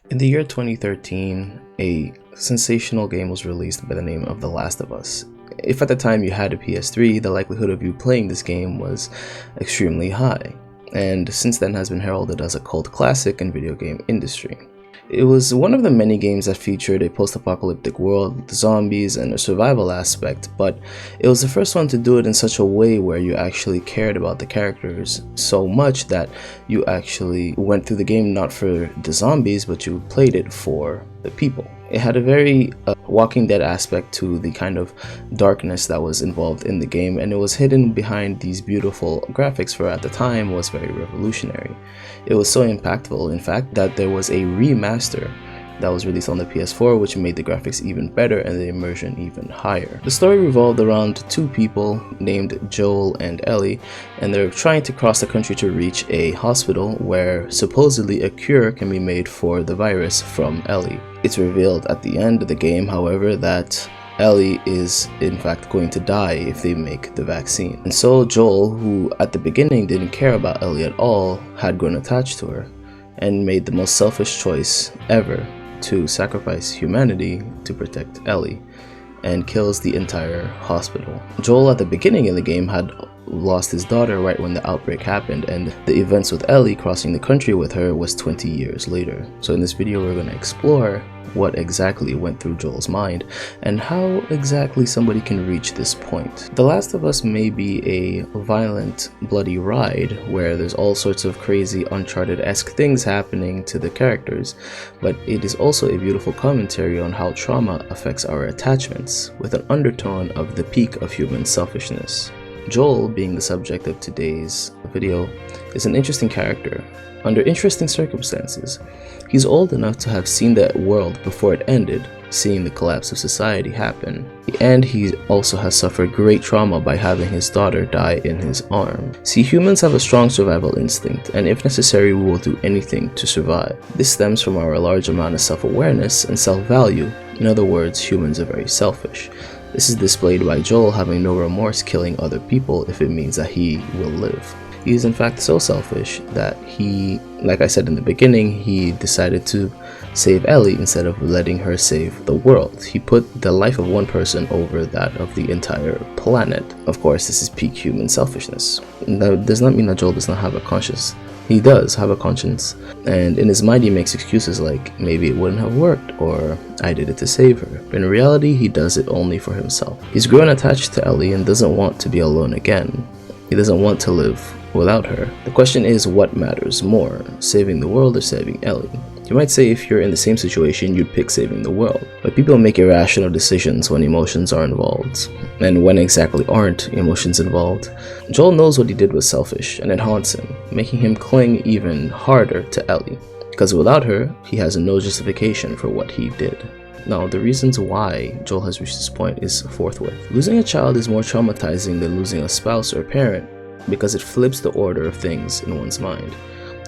In the year 2013, a sensational game was released by the name of The Last of Us. If at the time you had a PS3, the likelihood of you playing this game was extremely high, and since then has been heralded as a cult classic in video game industry. It was one of the many games that featured a post-apocalyptic world with zombies and a survival aspect, but it was the first one to do it in such a way where you actually cared about the characters so much that you actually went through the game not for the zombies, but you played it for the people. It had a very Walking Dead aspect to the kind of darkness that was involved in the game, and it was hidden behind these beautiful graphics for at the time was very revolutionary. It was so impactful, in fact, that there was a remaster that was released on the PS4, which made the graphics even better and the immersion even higher. The story revolved around two people named Joel and Ellie, and they're trying to cross the country to reach a hospital where supposedly a cure can be made for the virus from Ellie. It's revealed at the end of the game, however, that Ellie is in fact going to die if they make the vaccine. And so Joel, who at the beginning didn't care about Ellie at all, had grown attached to her and made the most selfish choice ever to sacrifice humanity to protect Ellie, and kills the entire hospital. Joel at the beginning of the game had lost his daughter right when the outbreak happened, and the events with Ellie crossing the country with her was 20 years later. So in this video we're going to explore what exactly went through Joel's mind and how exactly somebody can reach this point. The Last of Us may be a violent, bloody ride where there's all sorts of crazy Uncharted-esque things happening to the characters, but it is also a beautiful commentary on how trauma affects our attachments, with an undertone of the peak of human selfishness. Joel, being the subject of today's video, is an interesting character under interesting circumstances. He's old enough to have seen that world before it ended, seeing the collapse of society happen, and he also has suffered great trauma by having his daughter die in his arms. See, humans have a strong survival instinct, and if necessary we will do anything to survive. This stems from our large amount of self-awareness and self-value. In other words, humans are very selfish. This is displayed by Joel having no remorse killing other people if it means that he will live. He is in fact so selfish that he, like I said in the beginning, he decided to save Ellie instead of letting her save the world. He put the life of one person over that of the entire planet. Of course, this is peak human selfishness. That does not mean that Joel does not have a conscience. He does have a conscience, and in his mind he makes excuses like, maybe it wouldn't have worked, or I did it to save her. But in reality, he does it only for himself. He's grown attached to Ellie and doesn't want to be alone again. He doesn't want to live without her. The question is, what matters more, saving the world or saving Ellie? You might say if you're in the same situation, you'd pick saving the world. But people make irrational decisions when emotions are involved. And when exactly aren't emotions involved? Joel knows what he did was selfish, and it haunts him, making him cling even harder to Ellie. Because without her, he has no justification for what he did. Now, the reasons why Joel has reached this point is forthwith. Losing a child is more traumatizing than losing a spouse or parent because it flips the order of things in one's mind.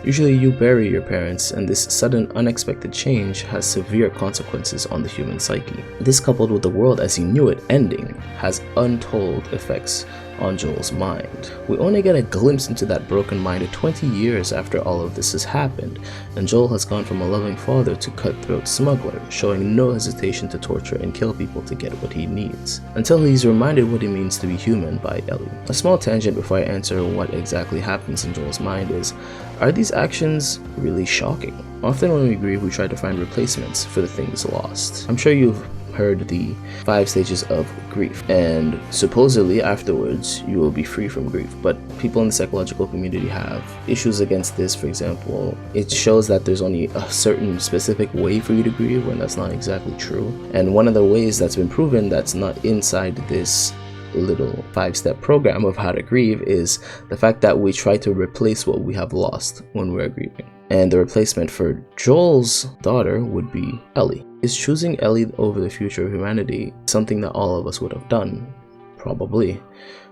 Usually you bury your parents, and this sudden unexpected change has severe consequences on the human psyche. This, coupled with the world as he knew it ending, has untold effects on Joel's mind. We only get a glimpse into that broken mind 20 years after all of this has happened, and Joel has gone from a loving father to cutthroat smuggler, showing no hesitation to torture and kill people to get what he needs, until he's reminded what it means to be human by Ellie. A small tangent before I answer what exactly happens in Joel's mind is, are these actions really shocking? Often when we grieve, we try to find replacements for the things lost. I'm sure you've heard the 5 stages of grief, and supposedly afterwards you will be free from grief, but people in the psychological community have issues against this. For example, it shows that there's only a certain specific way for you to grieve when that's not exactly true, and one of the ways that's been proven that's not inside this little 5-step program of how to grieve is the fact that we try to replace what we have lost when we're grieving. And the replacement for Joel's daughter would be Ellie. Is choosing Ellie over the future of humanity something that all of us would have done? Probably.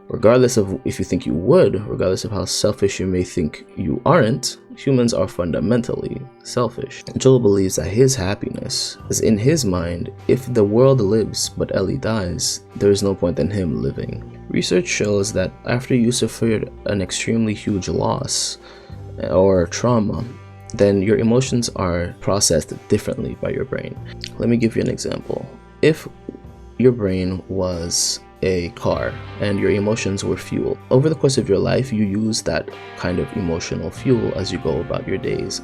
Regardless of if you think you would, regardless of how selfish you may think you aren't, humans are fundamentally selfish. Joel believes that his happiness is in his mind. If the world lives but Ellie dies, there is no point in him living. Research shows that after you suffered an extremely huge loss or trauma, then your emotions are processed differently by your brain. Let me give you an example. If your brain was a car and your emotions were fuel, over the course of your life you use that kind of emotional fuel as you go about your days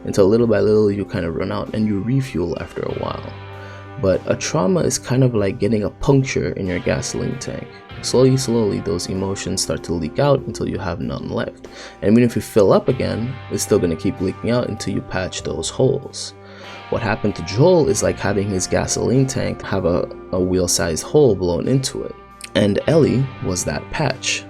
until little by little you kind of run out and you refuel after a while. But a trauma is kind of like getting a puncture in your gasoline tank. Slowly those emotions start to leak out until you have none left, and even if you fill up again, it's still going to keep leaking out until you patch those holes. What happened to Joel is like having his gasoline tank have a wheel-sized hole blown into it, and Ellie was that patch.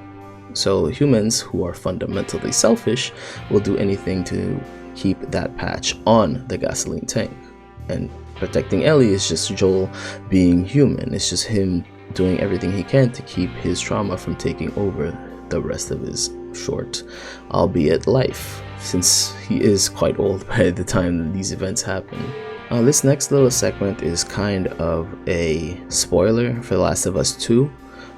So humans who are fundamentally selfish will do anything to keep that patch on the gasoline tank, and protecting Ellie is just Joel being human. It's just him doing everything he can to keep his trauma from taking over the rest of his short, albeit life, since he is quite old by the time these events happen. This next little segment is kind of a spoiler for The Last of Us 2,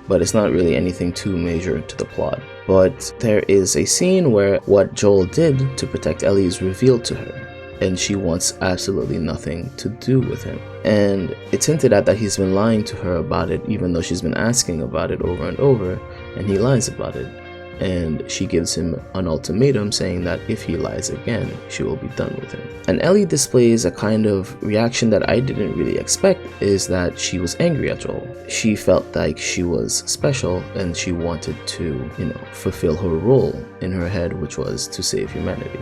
but it's not really anything too major to the plot. But there is a scene where what Joel did to protect Ellie is revealed to her, and she wants absolutely nothing to do with him. And it's hinted at that he's been lying to her about it, even though she's been asking about it over and over, and he lies about it. And she gives him an ultimatum saying that if he lies again, she will be done with him. And Ellie displays a kind of reaction that I didn't really expect, is that she was angry at Joel. She felt like she was special and she wanted to, fulfill her role in her head, which was to save humanity.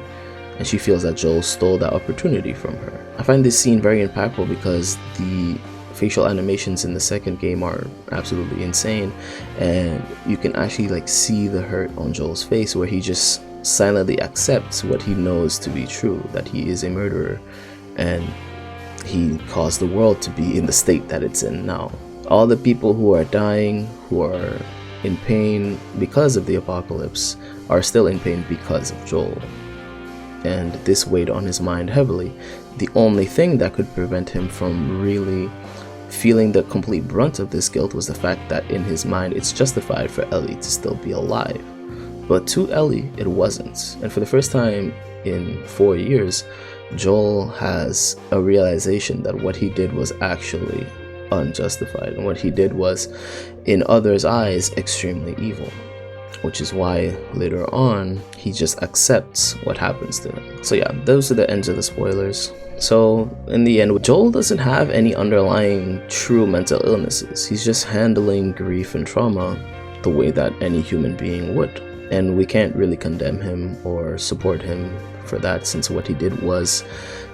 And she feels that Joel stole that opportunity from her. I find this scene very impactful because the facial animations in the second game are absolutely insane, and you can actually see the hurt on Joel's face, where he just silently accepts what he knows to be true, that he is a murderer and he caused the world to be in the state that it's in now. All the people who are dying, who are in pain because of the apocalypse, are still in pain because of Joel. And this weighed on his mind heavily. The only thing that could prevent him from really feeling the complete brunt of this guilt was the fact that in his mind it's justified for Ellie to still be alive. But to Ellie, it wasn't. And for the first time in 4 years, Joel has a realization that what he did was actually unjustified, and what he did was, in others' eyes, extremely evil. Which is why later on he just accepts what happens to him. So yeah, those are the ends of the spoilers. So in the end, Joel doesn't have any underlying true mental illnesses. He's just handling grief and trauma the way that any human being would. And we can't really condemn him or support him for that, since what he did was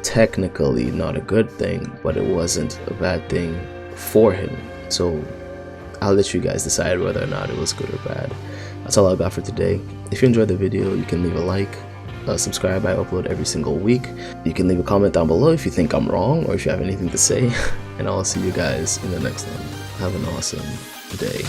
technically not a good thing, but it wasn't a bad thing for him. So I'll let you guys decide whether or not it was good or bad. That's all I got for today. If you enjoyed the video, you can leave a like, subscribe. I upload every single week. You can leave a comment down below if you think I'm wrong or if you have anything to say, and I'll see you guys in the next one. Have an awesome day.